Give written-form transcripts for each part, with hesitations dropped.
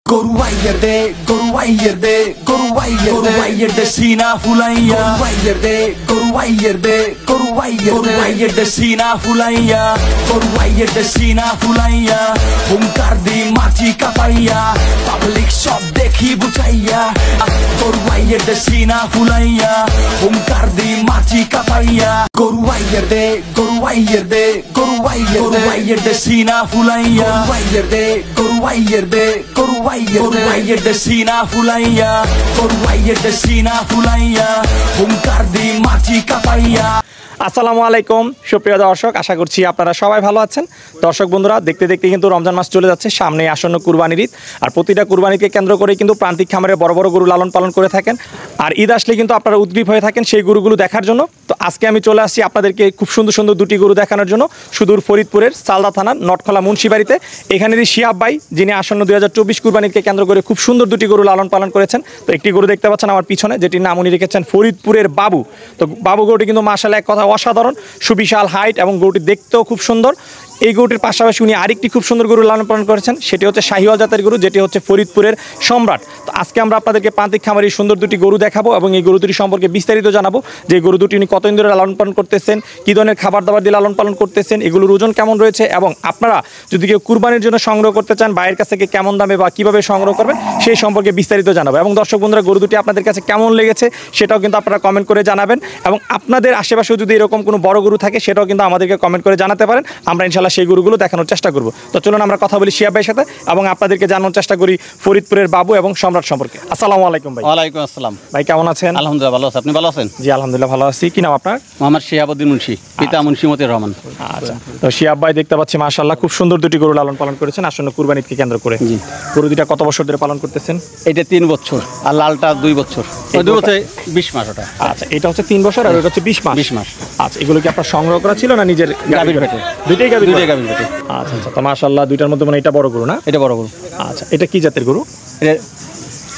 Goruwaiyerde sina fulaiya Goruwaiyerde sina fulaiya Hunkar di mati kapaiya Public shop dekhi buchaiya Goruwaiyerde sina fulaiya Hunkar di mati kapaiya Goruwaiyerde sina fulaiya Goruwaiyerde sina fulaiya Hunkar di mati kapaiya। আসসালামু আলাইকুম সুপ্রিয় দর্শক, আশা করছি আপনারা সবাই ভালো আছেন। দর্শক বন্ধুরা, দেখতে দেখতে কিন্তু রমজান মাস চলে যাচ্ছে, সামনে আসন্ন কুরবানির ঈদ। আর প্রতিটা কুরবানিকে কেন্দ্র করে কিন্তু প্রান্তিক খামারে বড় বড় গরু লালন পালন করে থাকেন। আর ঈদ আসলে কিন্তু আপনারা উদ্গ্রীব হয়ে থাকেন সেই গরুগুলো দেখার জন্য। তো আজকে আমি চলে আসছি আপনাদেরকে খুব সুন্দর সুন্দর দুটি গরু দেখানোর জন্য সুদূর ফরিদপুরের চালদা থানার নটখলা মুন্সিবাড়িতে। এখানেরই শিহাব ভাই, যিনি আসন্ন 2024 কুরবানিকে কেন্দ্র করে খুব সুন্দর দুটি গরু লালন পালন করেছেন। তো একটি গরু দেখতে পাচ্ছেন আমার পিছনে, যেটির নাম উনি রেখেছেন ফরিদপুরের বাবু। তো বাবু গরুটি কিন্তু মাশাআল্লাহ এক কথা অসাধারণ, সুবিশাল হাইট এবং গরুটি দেখতেও খুব সুন্দর। এই গরুটির পাশাপাশি উনি আরেকটি খুব সুন্দর গরু লালন পালন করেছেন, সেটি হচ্ছে শাহিওয়াল জাতের গরু, যেটি হচ্ছে ফরিদপুরের সম্রাট। তো আজকে আমরা আপনাদেরকে প্রান্তিক খামারের সুন্দর দুটি গরু দেখাবো এবং এই গরু দুটি সম্পর্কে বিস্তারিত জানাবো, যে গরু দুটি উনি কতদিন ধরে লালন পালন করতেছেন, কী ধরনের খাবার দাবার দিয়ে লালন পালন করতেছেন, এগুলোর ওজন কেমন রয়েছে, এবং আপনারা যদি কেউ কুরবানির জন্য সংগ্রহ করতে চান বাইরের কাছ থেকে কেমন দামে বা কীভাবে সংগ্রহ করবেন সেই সম্পর্কে বিস্তারিত জানাবো। এবং দর্শক বন্ধুরা, গরু দুটি আপনাদের কাছে কেমন লেগেছে সেটাও কিন্তু আপনারা কমেন্ট করে জানাবেন, এবং আপনাদের আশেপাশেও যদি এরকম কোনো বড় গরু থাকে সেটাও কিন্তু আমাদেরকে কমেন্ট করে জানাতে পারেন। আমরা ইনশাল্লাহ সেই গরুগুলো দেখানোর চেষ্টা করব। তো চলুন আমরা কথা বলি শিহাব ভাইয়ের সাথে এবং আপনাদেরকে জানানোর চেষ্টা করি ফরিদপুরের বাবু এবং সম্রাট সম্পর্কে। আসসালামু আলাইকুম ভাই। ওয়ালাইকুম আসসালাম ভাই, কেমন আছেন? আলহামদুলিল্লাহ ভালো আছি, আপনি ভালো আছেন? জি আলহামদুলিল্লাহ ভালো আছি। কি নাম আপনার? মোহাম্মদ শিহাবুদ্দিন মুন্সি, পিতা মুন্সি মতিউর রহমান। আচ্ছা, তো শিহাব ভাই দেখতে পাচ্ছি মাশাআল্লাহ খুব সুন্দর দুটি গরু লালন পালন করেছেন আসন্ন কুরবানিকে কেন্দ্র করে। জি। গরু দুটা কত বছর ধরে পালন করতেছেন? এটা 3 বছর আর লালটা 2 বছর। 2 বছর 20 মাস ওটা। আচ্ছা, এটা হচ্ছে 3 বছর আর এটা হচ্ছে 20 মাস। 20 মাস। আচ্ছা, এগুলো কি আপনার সংগ্রহ করা ছিল না নিজের গাভীর পেটে? দুইটাই গাভীর পেটে। আচ্ছা আচ্ছা, তো মাশাআল্লাহ দুইটার মধ্যে মানে এটা বড় গরু না? এটা বড় গরু। আচ্ছা, এটা কি জাতের গরু? এটা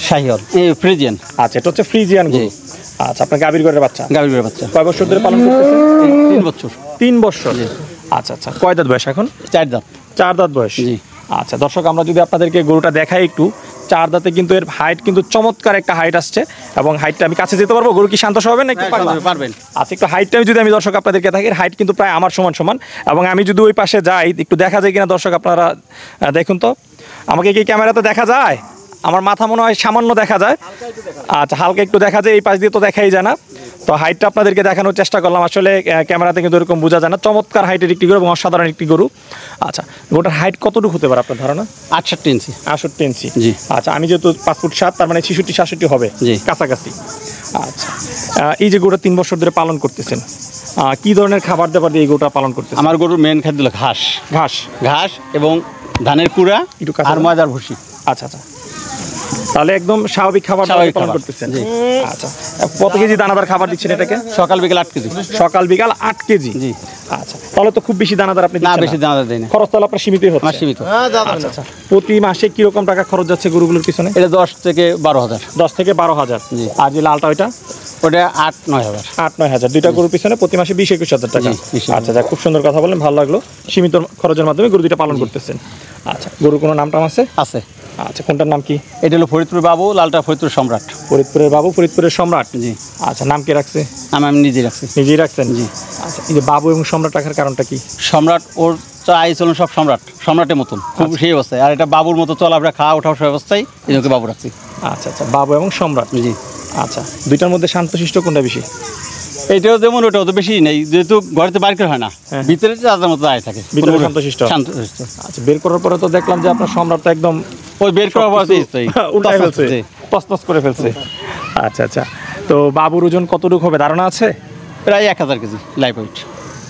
শাহিওয়াল, এই ফ্রিজিয়ান। আচ্ছা, এটা হচ্ছে ফ্রিজিয়ান গরু। আচ্ছা, আপনার গাভীর ঘরের বাচ্চা? গাভীর ঘরের বাচ্চা। কয় বছর ধরে পালন করতেছেন? 3 বছর। 3 বছর। আচ্ছা আচ্ছা, কয় দাঁত বয়স এখন? 4 দাঁত। 4 দাঁত বয়স। জি। আচ্ছা দর্শক, আমরা যদি আপনাদেরকে গরুটা দেখাই একটু, 4 দাঁতে কিন্তু এর হাইট কিন্তু চমৎকার একটা হাইট আসছে, এবং হাইটটা আমি কাছে যেতে পারবো? গরু কি শান্ত হবে না? একটু পারবেন। আচ্ছা, একটু হাইটটা যদি আমি দর্শক আপনাদেরকে দেখি, হাইট কিন্তু প্রায় আমার সমান সমান, এবং আমি যদি ওই পাশে যাই একটু দেখা যায় কিনা দর্শক আপনারা দেখুন তো। আমাকে কি ক্যামেরাতে দেখা যায়? আমার মাথা মনে হয় সামান্য দেখা যায়। আচ্ছা, হালকা একটু দেখা যায়, এই পাশ দিয়ে তো দেখাই যায় না। তো হাইটটা আপনাদেরকে দেখানোর চেষ্টা করলাম, আসলে ক্যামেরাতে কিন্তু এরকম বোঝা যায় না। চমৎকার হাইটের একটি গরু এবং অসাধারণ একটি গরু। আচ্ছা, গরুটার হাইট কতটুকু হতে পারে আপনার ধারণা? 68 ইঞ্চি। 68 ইঞ্চি। জি। আচ্ছা, আমি যেহেতু 5 ফুট 7, তার মানে 66-67 হবে কাছাকাছি। আচ্ছা, এই যে গরুটা 3 বছর ধরে পালন করতেছেন, কি ধরনের খাবার দাবার দিয়ে এই গরুটা পালন করতেছেন? আমার গরুর মেন খাদ্য হলো ঘাস। ঘাস ঘাস এবং ধানের কুড়া আর ময়দার ভুসি। আচ্ছা আচ্ছা, তাহলে একদম স্বাভাবিক খাবার পালন করতেছেন। আচ্ছা, কত কেজি দানাদার খাবার দিচ্ছেন এটাকে? সকাল বিকাল 8 কেজি। সকাল বিকাল 8 কেজি। জি। আচ্ছা, তাহলে তো খুব বেশি দানাদার আপনি দিচ্ছেন না? বেশি দানাদার দেই না। খরচ তাহলে আপনার সীমিতই হচ্ছে? সীমিত। আচ্ছা আচ্ছা, প্রতি মাসে কি রকম টাকা খরচ যাচ্ছে গরুগুলোর পিছনে? এটা 10 থেকে 12,000। 10 থেকে 12,000। জি। আর যে লালটা ওইটা? ওটা 8-9 হাজার। 8-9 হাজার। দুইটা গরুর পিছনে প্রতি মাসে 20-21 হাজার টাকা। আচ্ছা, খুব সুন্দর কথা বলেন, ভালো লাগলো। সীমিত খরচের মাধ্যমে গরু দুইটা পালন করতেছেন। আচ্ছা, গরুর কোনো নাম টাম আছে? আছে। আচ্ছা, কোনটার নাম কি? এটা হলো ফরিদপুর বাবু, লালটা ফরিদপুর সম্রাট। ফরিদপুরের বাবু, ফরিদপুরের সম্রাট। জি। আচ্ছা, নাম কে রাখছে? আমি নিজেই রাখছি। নিজেই রাখছেন? জি। আচ্ছা, এই যে বাবু এবং সম্রাট রাখার কারণটা কি? সম্রাট ওর চাই চলুন সব সম্রাটের মতন, খুব সেই অবস্থায়। আর এটা বাবুর মতো চলাফেরা খাওয়া ওঠা সব অবস্থায় এদেরকে বাবু রাখছি। আচ্ছা আচ্ছা, বাবু এবং সম্রাট। জি। আচ্ছা, দুইটার মধ্যে শান্তশিষ্ট কোনটা বেশি? এইটাও যেমন ওটাও তো বেশি নেই, যেহেতু ঘরেতে বাইর করে হয় না, ভিতরে তাদের মতো আয় থাকে। ভিতরে শান্তশিষ্ট। আচ্ছা, বের করার পরে তো দেখলাম যে আপনার সম্রাট একদম ওই বের করার পরে উল্টাই ফেলছে, তছনছ করে ফেলছে। আচ্ছা আচ্ছা, তো বাবুর ওজন কতটুকু হবে ধারণা আছে? প্রায় 1000 কেজি লাইভ ওয়েট।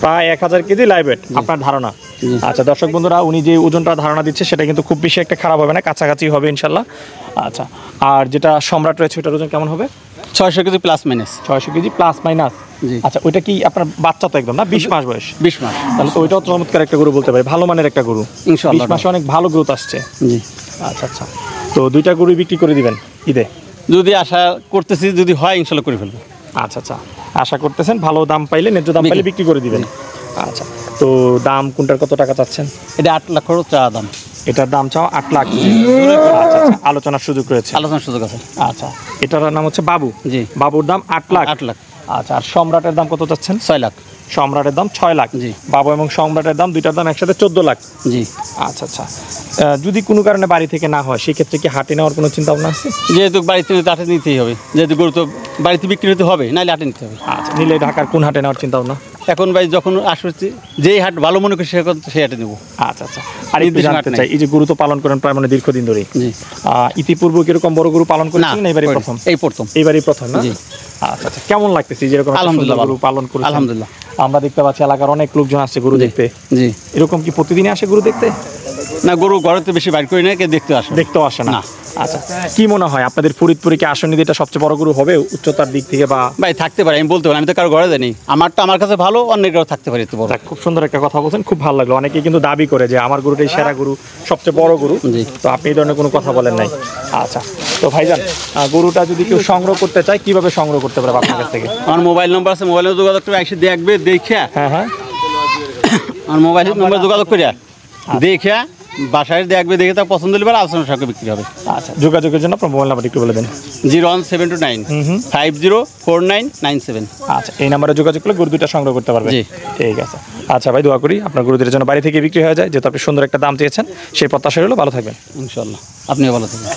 প্রায় 1000 কেজি লাইভ ওয়েট আপনার ধারণা? আচ্ছা দর্শক বন্ধুরা, উনি যে ওজনটা ধারণা দিচ্ছে সেটা কিন্তু খুব বেশি একটা খারাপ হবে না, কাছাকাছি হবে ইনশাল্লাহ। আচ্ছা, আর যেটা সম্রাট রয়েছে ওটার ওজন কেমন হবে? 600 KG plus minus. 600 KG plus minus. আচ্ছা, ওইটা কি আপনার বাচ্চা তো একদম না? 20 মাস বয়স? 20 মাস। তাহলে তো ওইটাও চমৎকার একটা গরু বলতে পারি, ভালো মানের একটা গরু। ইনশাআল্লাহ 20 মাসে অনেক ভালো গ্রোথ আসছে। জি। আচ্ছা আচ্ছা, তো দুইটা গরু বিক্রি করে দিবেন ঈদে? যদি আশা করতেছি, যদি হয় ইনশাল্লাহ করে ফেলবো। আচ্ছা আচ্ছা, আশা করতেছেন ভালো দাম পাইলে, ন্যায্য দাম পাইলে বিক্রি করে দিবেন। আচ্ছা, তো দাম কোনটার কত টাকা চাচ্ছেন? এটা 8 লাখ চা দাম। এটার দাম চাও 8 লাখ। আচ্ছা, আলোচনার সুযোগ রয়েছে। আলোচনার সুযোগ আছে। আচ্ছা, এটার নাম হচ্ছে বাবু। জি। বাবুর দাম 8 লাখ। 8 লাখ। আচ্ছা, আর সম্রাটের দাম কত চাচ্ছেন? 6 লাখ। সম্রাটের দাম 6 লাখ। জি। বাবু এবং সম্রাটের দাম দুইটার দাম একসাথে 14 লাখ। জি। আচ্ছা, যদি কোনো কারণে বাড়ি থেকে না হয় সেক্ষেত্রে কি হাটে নেওয়ার কোনো চিন্তা ভাবনা আছে? যেহেতু বাড়িতে হাটে নিতেই হবে, যেহেতু গরু তো বাড়িতে বিক্রি হতে হবে, নাহলে হাটে নিতে হবে। আচ্ছা, নিলে ঢাকার কোন হাটে নেওয়ার চিন্তা ভাবনা? এখন ভাই যখন আসছে যেই হাট ভালো মনে করি সেই হাটে নেবো। আচ্ছা, আর একটু জানতে চাই, এই যে গরু তো পালন করেন প্রায় মানে দীর্ঘদিন ধরে, জি। ইতিপূর্বে কিরকম বড় গরু পালন করেছেন? এবারই প্রথম? এইবারই প্রথম না? জি। আচ্ছা, কেমন লাগতেছে যেরকম আলহামদুলিল্লাহ গরু পালন করেছেন? আলহামদুলিল্লাহ। আমরা দেখতে পাচ্ছি এলাকার অনেক লোকজন আসছে গরু দেখতে। জি। এরকম কি প্রতিদিনই আসে গরু দেখতে? না, গরু ঘরে তো বেশি বাইর করি না, কে দেখতেও আসে না। আচ্ছা, কি মনে হয় আপনাদের ফরিদপুরে কি আসন্ন এটা সবচেয়ে বড় গরু হবে উচ্চতার দিক থেকে? বা ভাই থাকতে পারে, আমি বলতে পারি, আমি তো কারো ঘরে জানি, আমারটা আমার কাছে ভালো, অন্যের কারো থাকতে পারে। বড়, খুব সুন্দর একটা কথা বলছেন, খুব ভালো লাগলো। অনেকে কিন্তু দাবি করে যে আমার গরুটাই সেরা গরু, সবচেয়ে বড় গরু। জি। তো আপনি এই ধরনের কোনো কথা বলেন নাই। আচ্ছা, তো ভাইজান, গরুটা যদি কেউ সংগ্রহ করতে চায় কিভাবে সংগ্রহ করতে পারবে আপনার কাছ থেকে? আমার মোবাইল নম্বর আছে, মোবাইলে যোগাযোগ করে এসে দেখবে, দেখিয়া। হ্যাঁ, আমার মোবাইল নম্বর যোগাযোগ করিয়া দেখিয়া বাসায় দেখবে, দেখে তা পছন্দ হলে আলোচনার সাথে বিক্রি হবে। আচ্ছা, যোগাযোগের জন্য আপনার মোবাইল নাম্বার একটু বলে দেন। 01729 504997। আচ্ছা, এই নাম্বারে যোগাযোগ করলে গরু দুইটা সংগ্রহ করতে পারবে। জি। ঠিক আছে। আচ্ছা ভাই, দোয়া করি আপনার গরুদের জন্য বাড়ি থেকে বিক্রি হয়ে যায়, যেহেতু আপনি সুন্দর একটা দাম চেয়েছেন, সেই প্রত্যাশা হলো। ভালো থাকবেন। ইনশাল্লাহ, আপনিও ভালো থাকবেন।